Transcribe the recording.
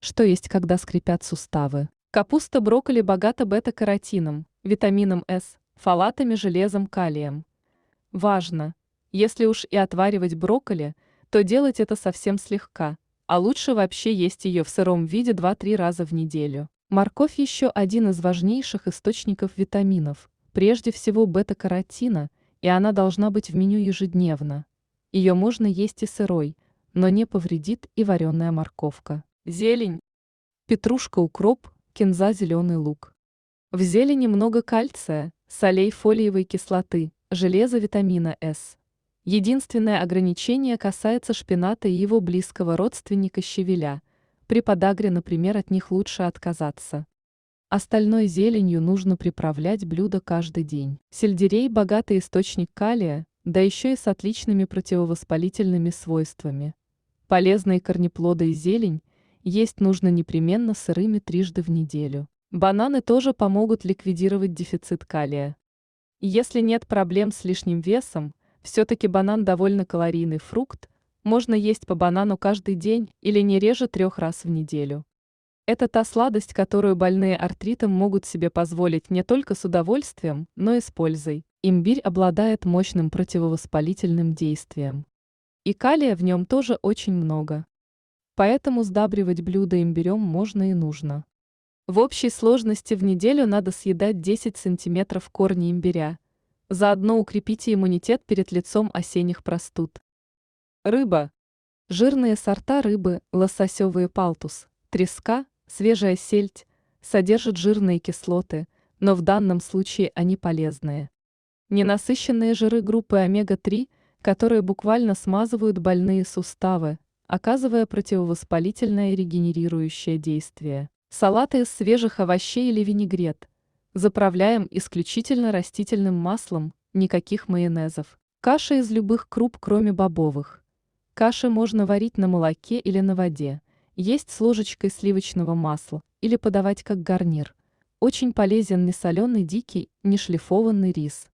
Что есть, когда скрипят суставы? Капуста, брокколи богата бета-каротином, витамином С, фолатами, железом, калием. Важно! Если уж и отваривать брокколи, то делать это совсем слегка, а лучше вообще есть ее в сыром виде 2-3 раза в неделю. Морковь еще один из важнейших источников витаминов, прежде всего бета-каротина, и она должна быть в меню ежедневно. Ее можно есть и сырой, но не повредит и вареная морковка. Зелень. Петрушка, укроп, кинза, зеленый лук. В зелени много кальция, солей, фолиевой кислоты, железа, витамина С. Единственное ограничение касается шпината и его близкого родственника щавеля. При подагре, например, от них лучше отказаться. Остальной зеленью нужно приправлять блюдо каждый день. Сельдерей – богатый источник калия, да еще и с отличными противовоспалительными свойствами. Полезные корнеплоды и зелень есть нужно непременно сырыми 3 раза в неделю. Бананы тоже помогут ликвидировать дефицит калия. Если нет проблем с лишним весом, все-таки банан довольно калорийный фрукт, можно есть по банану каждый день или не реже 3 раз в неделю. Это та сладость, которую больные артритом могут себе позволить не только с удовольствием, но и с пользой. Имбирь обладает мощным противовоспалительным действием. И калия в нем тоже очень много. Поэтому сдабривать блюдо имбирем можно и нужно. В общей сложности в неделю надо съедать 10 сантиметров корня имбиря. Заодно укрепите иммунитет перед лицом осенних простуд. Рыба. Жирные сорта рыбы, лососевые палтус, треска, свежая сельдь, содержат жирные кислоты, но в данном случае они полезные. Ненасыщенные жиры группы омега-3, которые буквально смазывают больные суставы, оказывая противовоспалительное и регенерирующее действие. Салаты из свежих овощей или винегрет. Заправляем исключительно растительным маслом, никаких майонезов. Каша из любых круп, кроме бобовых. Каши можно варить на молоке или на воде, есть с ложечкой сливочного масла или подавать как гарнир. Очень полезен несоленый дикий, нешлифованный рис.